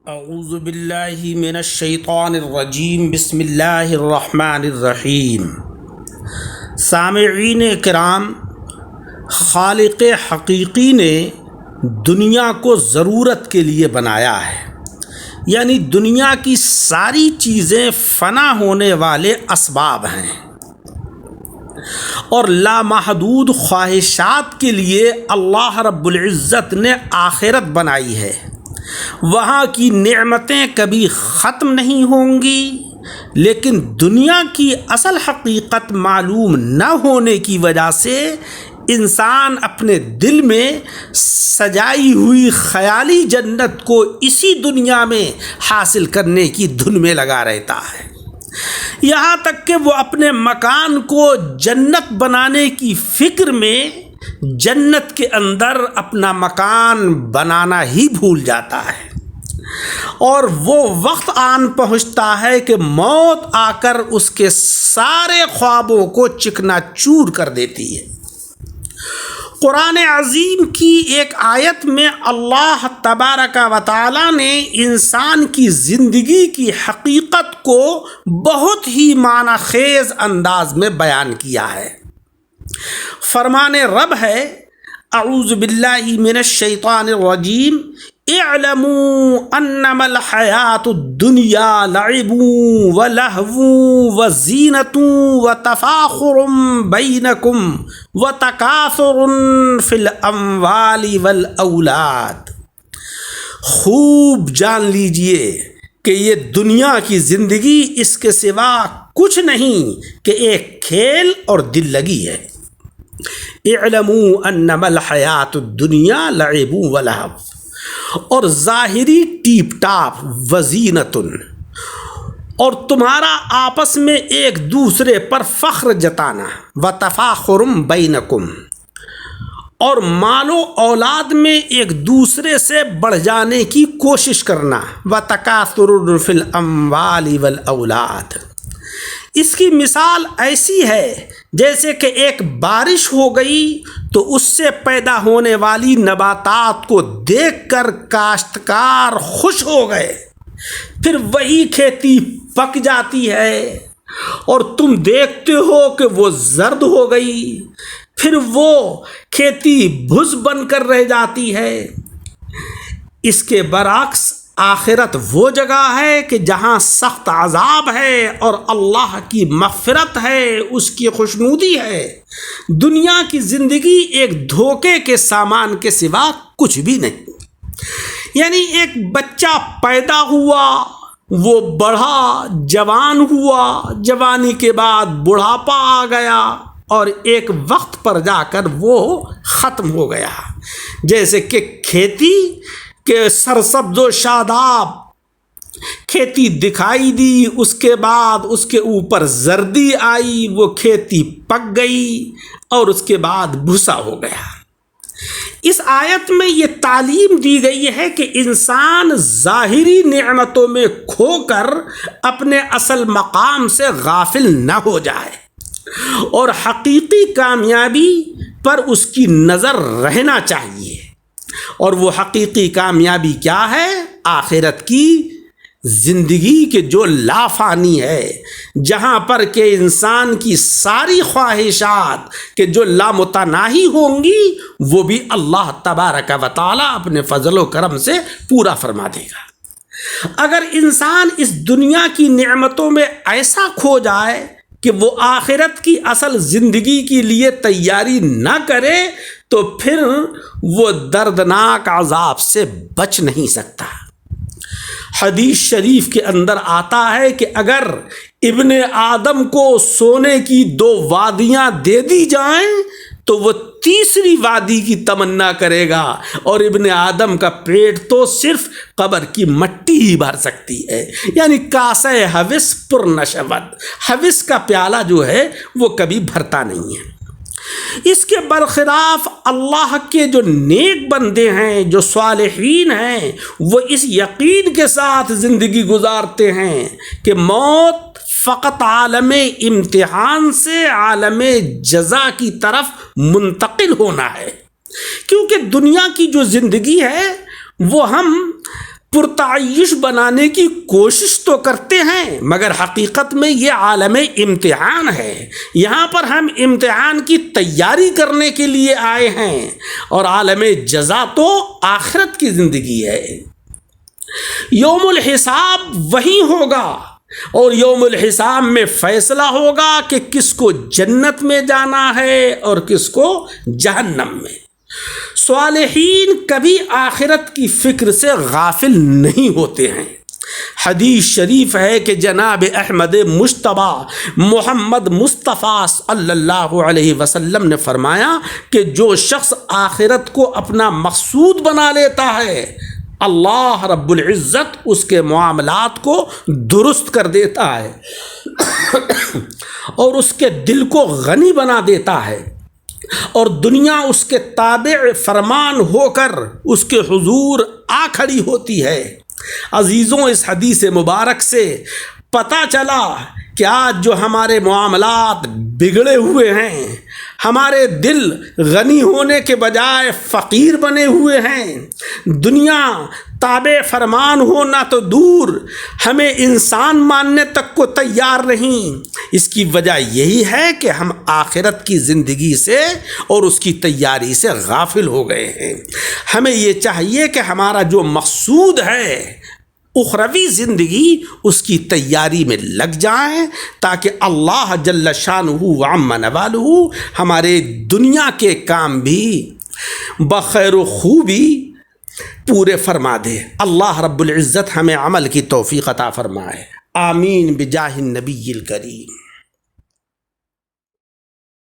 اعوذ باللہ من الشیطان الرجیم بسم اللہ الرحمن الرحیم۔ سامعین کرام، خالق حقیقی نے دنیا کو ضرورت کے لیے بنایا ہے، یعنی دنیا کی ساری چیزیں فنا ہونے والے اسباب ہیں اور لامحدود خواہشات کے لیے اللہ رب العزت نے آخرت بنائی ہے۔ وہاں کی نعمتیں کبھی ختم نہیں ہوں گی، لیکن دنیا کی اصل حقیقت معلوم نہ ہونے کی وجہ سے انسان اپنے دل میں سجائی ہوئی خیالی جنت کو اسی دنیا میں حاصل کرنے کی دھن میں لگا رہتا ہے، یہاں تک کہ وہ اپنے مکان کو جنت بنانے کی فکر میں جنت کے اندر اپنا مکان بنانا ہی بھول جاتا ہے، اور وہ وقت آن پہنچتا ہے کہ موت آ کر اس کے سارے خوابوں کو چکنا چور کر دیتی ہے۔ قرآن عظیم کی ایک آیت میں اللہ تبارک و تعالی نے انسان کی زندگی کی حقیقت کو بہت ہی معنی خیز انداز میں بیان کیا ہے۔ فرمان رب ہے، اعوذ باللہ من الشیطان الرجیم، اعلموا انما الحیات الدنیا لعب ولہو وزینۃ وتفاخر بینکم وتکاثر فی الاموال والاولاد۔ خوب جان لیجئے کہ یہ دنیا کی زندگی اس کے سوا کچھ نہیں کہ ایک کھیل اور دل لگی ہے۔ اعلموا انما الحیات الدنیا لعب ولہو، اور ظاہری ٹیپ ٹاپ وزینۃ، اور تمہارا آپس میں ایک دوسرے پر فخر جتانا، وتفاخر بینکم، اور مال و اولاد میں ایک دوسرے سے بڑھ جانے کی کوشش کرنا، وتکاثر فی الاموال والاولاد۔ اس کی مثال ایسی ہے جیسے کہ ایک بارش ہو گئی تو اس سے پیدا ہونے والی نباتات کو دیکھ کر کاشتکار خوش ہو گئے، پھر وہی کھیتی پک جاتی ہے اور تم دیکھتے ہو کہ وہ زرد ہو گئی، پھر وہ کھیتی بھس بن کر رہ جاتی ہے۔ اس کے برعکس آخرت وہ جگہ ہے کہ جہاں سخت عذاب ہے اور اللہ کی مغفرت ہے، اس کی خوشنودی ہے۔ دنیا کی زندگی ایک دھوکے کے سامان کے سوا کچھ بھی نہیں، یعنی ایک بچہ پیدا ہوا، وہ بڑھا، جوان ہوا، جوانی کے بعد بڑھاپا آ گیا اور ایک وقت پر جا کر وہ ختم ہو گیا۔ جیسے کہ کھیتی کہ سرسبز و شاداب کھیتی دکھائی دی، اس کے بعد اس کے اوپر زردی آئی، وہ کھیتی پک گئی اور اس کے بعد بھوسا ہو گیا۔ اس آیت میں یہ تعلیم دی گئی ہے کہ انسان ظاہری نعمتوں میں کھو کر اپنے اصل مقام سے غافل نہ ہو جائے اور حقیقی کامیابی پر اس کی نظر رہنا چاہیے، اور وہ حقیقی کامیابی کیا ہے؟ آخرت کی زندگی کے جو لافانی ہے، جہاں پر کہ انسان کی ساری خواہشات کے جو لامتناہی ہوں گی وہ بھی اللہ تبارک و تعالی اپنے فضل و کرم سے پورا فرما دے گا۔ اگر انسان اس دنیا کی نعمتوں میں ایسا کھو جائے کہ وہ آخرت کی اصل زندگی کے لیے تیاری نہ کرے تو پھر وہ دردناک عذاب سے بچ نہیں سکتا۔ حدیث شریف کے اندر آتا ہے کہ اگر ابن آدم کو سونے کی 2 وادیاں دے دی جائیں تو وہ تیسری وادی کی تمنا کرے گا، اور ابن آدم کا پیٹ تو صرف قبر کی مٹی ہی بھر سکتی ہے، یعنی کاسہ حوث پر نشود، حوث کا پیالہ جو ہے وہ کبھی بھرتا نہیں ہے۔ اس کے برخلاف اللہ کے جو نیک بندے ہیں، جو صالحین ہیں، وہ اس یقین کے ساتھ زندگی گزارتے ہیں کہ موت فقط عالم امتحان سے عالم جزا کی طرف منتقل ہونا ہے، کیونکہ دنیا کی جو زندگی ہے وہ ہم پرتعیش بنانے کی کوشش تو کرتے ہیں، مگر حقیقت میں یہ عالم امتحان ہے۔ یہاں پر ہم امتحان کی تیاری کرنے کے لیے آئے ہیں، اور عالم جزا تو آخرت کی زندگی ہے۔ یوم الحساب وہی ہوگا، اور یوم الحساب میں فیصلہ ہوگا کہ کس کو جنت میں جانا ہے اور کس کو جہنم میں۔ صالحین کبھی آخرت کی فکر سے غافل نہیں ہوتے ہیں۔ حدیث شریف ہے کہ جناب احمد مجتبیٰ محمد مصطفیٰ صلی اللہ علیہ وسلم نے فرمایا کہ جو شخص آخرت کو اپنا مقصود بنا لیتا ہے، اللہ رب العزت اس کے معاملات کو درست کر دیتا ہے اور اس کے دل کو غنی بنا دیتا ہے، اور دنیا اس کے تابع فرمان ہو کر اس کے حضور آ کھڑی ہوتی ہے۔ عزیزوں، اس حدیث مبارک سے پتہ چلا کہ آج جو ہمارے معاملات بگڑے ہوئے ہیں، ہمارے دل غنی ہونے کے بجائے فقیر بنے ہوئے ہیں، دنیا تابع فرمان ہونا تو دور، ہمیں انسان ماننے تک کو تیار نہیں۔ اس کی وجہ یہی ہے کہ ہم آخرت کی زندگی سے اور اس کی تیاری سے غافل ہو گئے ہیں۔ ہمیں یہ چاہیے کہ ہمارا جو مقصود ہے اخروی زندگی، اس کی تیاری میں لگ جائیں، تاکہ اللہ جل شانہ وعم نوالہ ہمارے دنیا کے کام بھی بخیر و خوبی پورے فرما دے۔ اللہ رب العزت ہمیں عمل کی توفیق عطا فرمائے، آمین بجاہ النبی الکریم۔